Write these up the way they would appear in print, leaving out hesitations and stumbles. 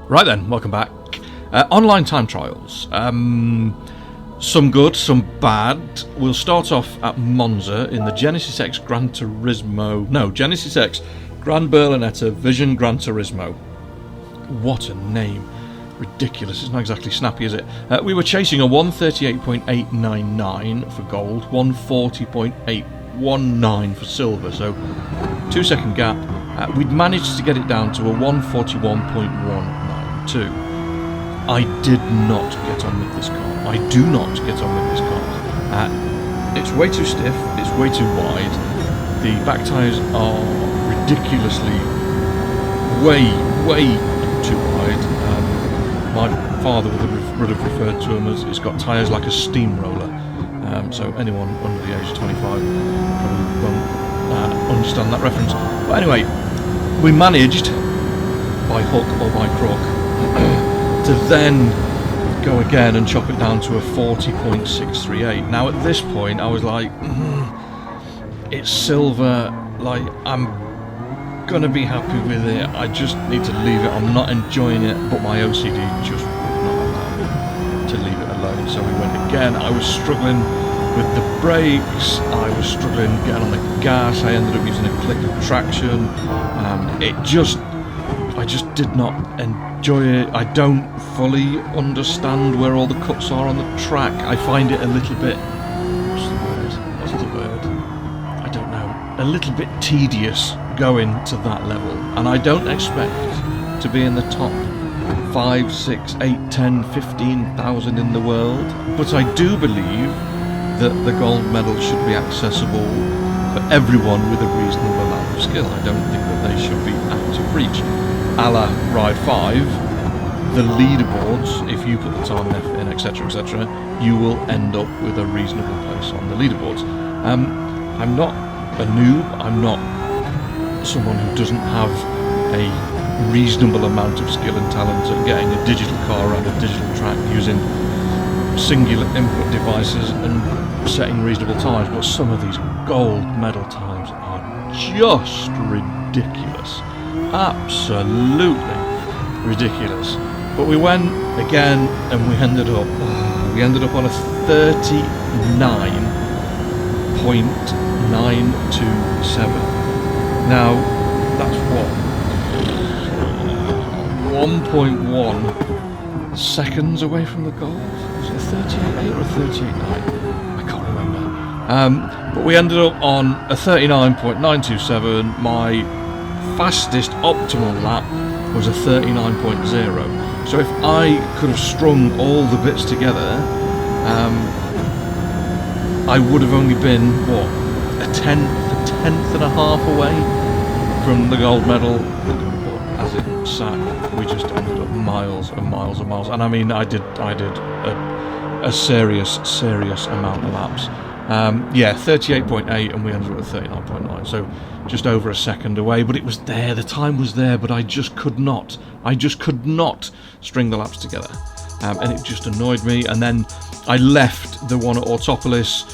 Right then, welcome back. Online time trials. Some good, some bad. We'll start off at Monza in the Genesis X Gran Turismo. No, Genesis X Gran Berlinetta Vision Gran Turismo. What a name. Ridiculous. It's not exactly snappy, is it? We were chasing a 138.899 for gold, 140.819 for silver, so 2 second gap. We'd managed to get it down to a 141.192. I did not get on with this car. I do not get on with this car. It's way too stiff, it's way too wide. The back tyres are ridiculously way too wide. My father would have referred to them as it's got tyres like a steamroller. So anyone under the age of 25 probably won't understand that reference. But anyway, we managed, by hook or by crook, to then go again and chop it down to a 40.638. Now at this point I was like, it's silver, like I'm gonna be happy with it, I just need to leave it, I'm not enjoying it, but my OCD just would not allow me to leave it alone. So we went again. I was struggling with the brakes, I was struggling getting on the gas, I ended up using a click of traction. I just did not enjoy it. I don't fully understand where all the cuts are on the track. I find it a little bit, what's the word? I don't know. A little bit tedious going to that level. And I don't expect to be in the top 5, 6, 8, 10, 15,000 in the world. But I do believe that the gold medal should be accessible for everyone with a reasonable amount of skill. I don't think that they should be out of reach. A la Ride 5, the leaderboards, if you put the time in, etc, you will end up with a reasonable place on the leaderboards. I'm not a noob, I'm not someone who doesn't have a reasonable amount of skill and talent at getting a digital car around a digital track using singular input devices and setting reasonable times, but some of these gold medal times are just ridiculous. Absolutely ridiculous. But we went again and we ended up on a 39.927. Now that's what, 1.1 seconds away from the goal. Was it a 38.8 or a 38.9? I can't remember. But we ended up on a 39.927. My fastest optimal lap was a 39.0. So if I could have strung all the bits together, I would have only been, what, a tenth and a half away from the gold medal. But as it sat, we just ended up miles and miles and miles. And I mean, I did a serious amount of laps. 38.8, and we ended up at 39.9. So just over a second away. But it was there. The time was there. But I just could not string the laps together, and it just annoyed me. And then I left the one at Autopolis.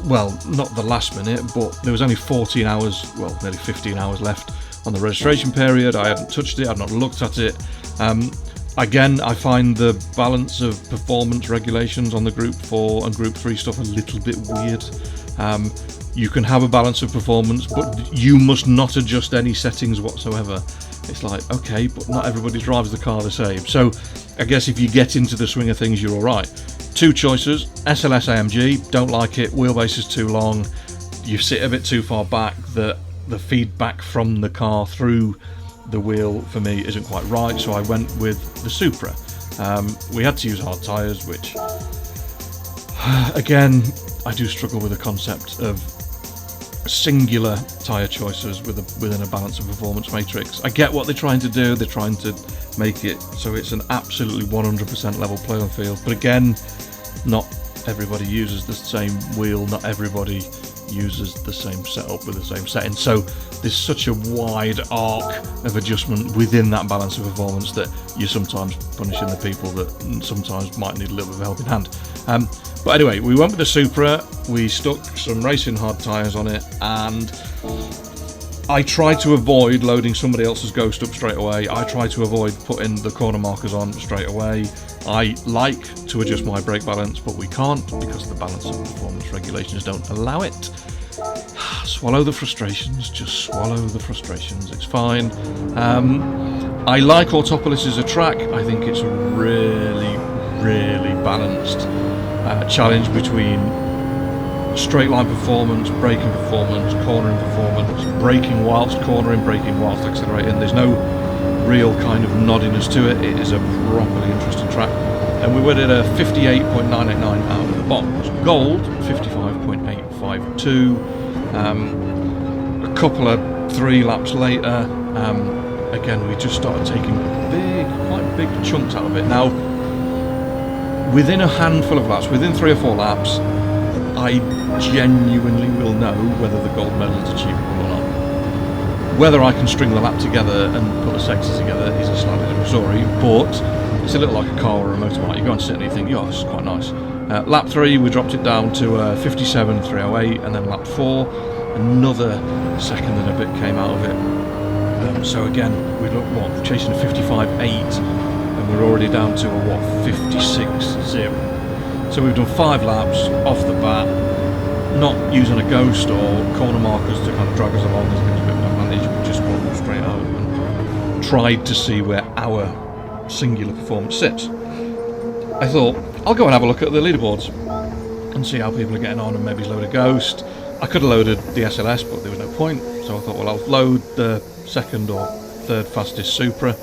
Not the last minute, but there was only 14 hours, nearly 15 hours left on the registration period. I hadn't touched it, I'd not looked at it. Again, I find the balance of performance regulations on the Group 4 and Group 3 stuff a little bit weird. You can have a balance of performance, but you must not adjust any settings whatsoever. It's like, okay, but not everybody drives the car the same. So I guess if you get into the swing of things, you're alright. 2 choices, SLS AMG, don't like it, wheelbase is too long, you sit a bit too far back, the feedback from the car through the wheel for me isn't quite right, so I went with the Supra. We had to use hard tyres, which, again, I do struggle with the concept of singular tyre choices within a balance of performance matrix. I get what they're trying to do, they're trying to make it so it's an absolutely 100% level playing field, but again, not everybody uses the same wheel, not everybody uses the same setup with the same settings, so there's such a wide arc of adjustment within that balance of performance that you're sometimes punishing the people that sometimes might need a little bit of a helping hand. But anyway, we went with the Supra, we stuck some racing hard tyres on it, and I try to avoid loading somebody else's Ghost up straight away. I try to avoid putting the corner markers on straight away. I like to adjust my brake balance, but we can't because the balance and performance regulations don't allow it. Swallow the frustrations, just swallow the frustrations, it's fine. I like Autopolis as a track. I think it's a really, really balanced challenge between straight line performance, braking performance, cornering performance, braking whilst cornering, braking whilst accelerating. There's no real kind of noddiness to it. It is a properly interesting track. And we went at a 58.989 out of the box. Gold, 55.852. A couple of 3 laps later, again, we just started taking quite big chunks out of it. Now, within a handful of laps, within 3 or 4 laps, I genuinely will know whether the gold medal is achievable or not. Whether I can string the lap together and put the sectors together is a slightly different story, but it's a little like a car or a motorbike. You go and sit and you think, oh, this is quite nice. Lap 3, we dropped it down to 57.308, and then lap 4, another second and a bit came out of it. So again, we look chasing a 55.8, and we're already down to a 56.0. So we've done 5 laps off the bat, not using a Ghost or corner markers to kind of drag us along as a bit of an advantage. We just gone straight out and tried to see where our singular performance sits. I thought, I'll go and have a look at the leaderboards and see how people are getting on and maybe load a Ghost. I could have loaded the SLS, but there was no point, so I thought, well, I'll load the 2nd or 3rd fastest Supra.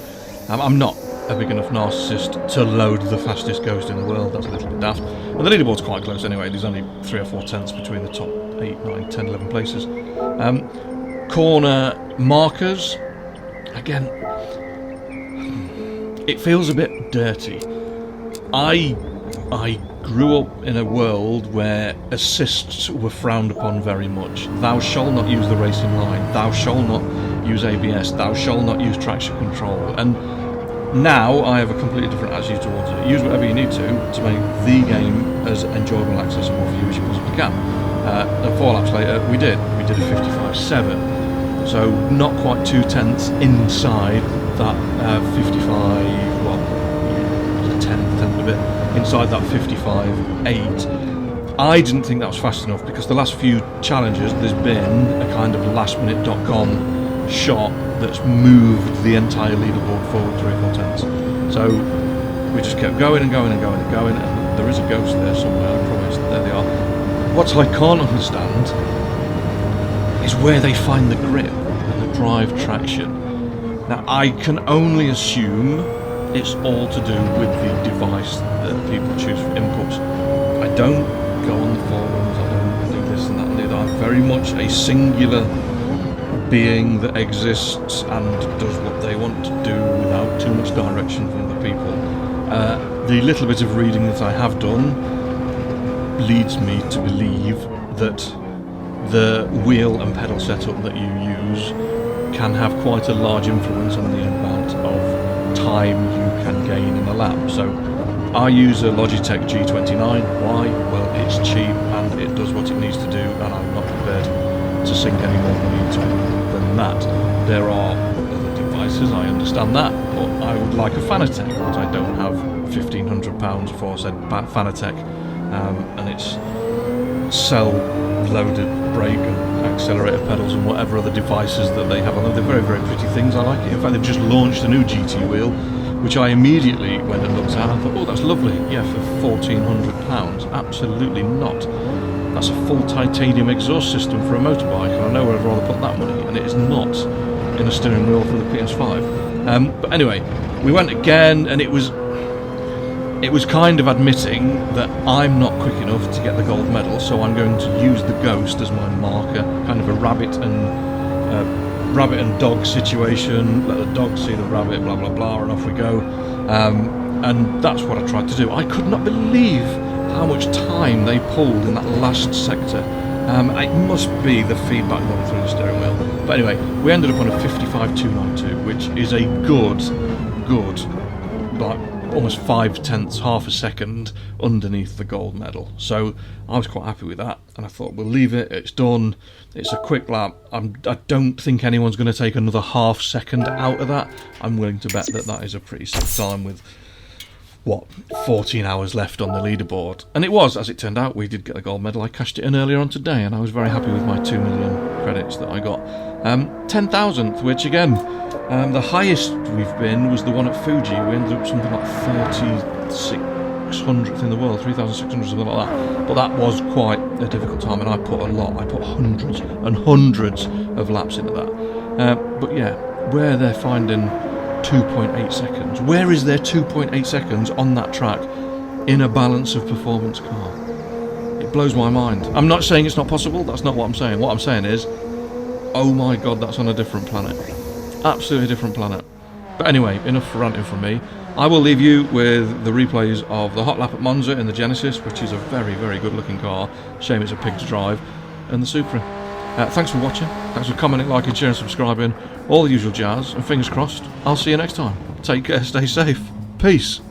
I'm not a big enough narcissist to load the fastest Ghost in the world. That's a little bit daft. And the leaderboard's quite close anyway. There's only 3 or 4 tenths between the top 8, 9, 10, 11 places. Corner markers, again, it feels a bit dirty. I grew up in a world where assists were frowned upon very much. Thou shalt not use the racing line. Thou shalt not use ABS. Thou shalt not use traction control. And now I have a completely different attitude towards it. Use whatever you need to make the game as enjoyable and accessible for you as you possibly can. And 4 laps later, we did a 55.7. So not quite 2 tenths inside that 55. Tenth of it inside that 55.8. I didn't think that was fast enough because the last few challenges there's been a kind of lastminute.com shot that's moved the entire leaderboard forward 3 or 4 tenths. So we just kept going and going and going and going, and there is a Ghost there somewhere, I promise. There they are. What I can't understand is where they find the grip and the drive traction. Now I can only assume it's all to do with the device that people choose for inputs. I don't go on the forums, I don't do this and that and the other. I'm very much a singular being that exists and does what they want to do without too much direction from other people. The little bit of reading that I have done leads me to believe that the wheel and pedal setup that you use can have quite a large influence on the amount of time you can gain in a lap. So I use a Logitech G29. Why? Well, it's cheap and it does what it needs to do, and I'm not prepared to sink any more money into it than that. There are other devices, I understand that, but I would like a Fanatec, but I don't have £1,500 for said Fanatec, and it's cell-loaded brake and accelerator pedals and whatever other devices that they have on them. They're very, very pretty things. I like it. In fact, they've just launched a new GT wheel, which I immediately went and looked at. I thought, oh, that's lovely. Yeah, for £1,400. Absolutely not. That's a full titanium exhaust system for a motorbike, and I know where I'd rather put that money, and it is not in a steering wheel for the PS5. But anyway, we went again, and it was kind of admitting that I'm not quick enough to get the gold medal, so I'm going to use the Ghost as my marker, kind of a rabbit and dog situation. Let the dog see the rabbit, blah blah blah, and off we go. And that's what I tried to do. I could not believe how much time they pulled in that last sector. It must be the feedback going through the steering wheel. But anyway, we ended up on a 55.292, which is a good, like almost 5/10, half a second underneath the gold medal. So I was quite happy with that, and I thought we'll leave it, it's done, it's a quick lap. I don't think anyone's going to take another half second out of that. I'm willing to bet that that is a pretty safe time with, what, 14 hours left on the leaderboard. And it was, as it turned out, we did get the gold medal. I cashed it in earlier on today, and I was very happy with my 2 million credits that I got. 10,000th, which again, the highest we've been was the one at Fuji. We ended up something like 3600th in the world, 3,600, something like that. But that was quite a difficult time, and I put a lot. I put hundreds and hundreds of laps into that. But yeah, where they're finding 2.8 seconds. Where is there 2.8 seconds on that track in a balance of performance car? It blows my mind. I'm not saying it's not possible, that's not what I'm saying. What I'm saying is, oh my god, that's on a different planet. Absolutely different planet. But anyway, enough ranting from me. I will leave you with the replays of the hot lap at Monza in the Genesis, which is a very, very good looking car. Shame it's a pig to drive. And the Supra. Thanks for watching. Thanks for commenting, liking, sharing, subscribing. All the usual jazz. And fingers crossed, I'll see you next time. Take care, stay safe. Peace.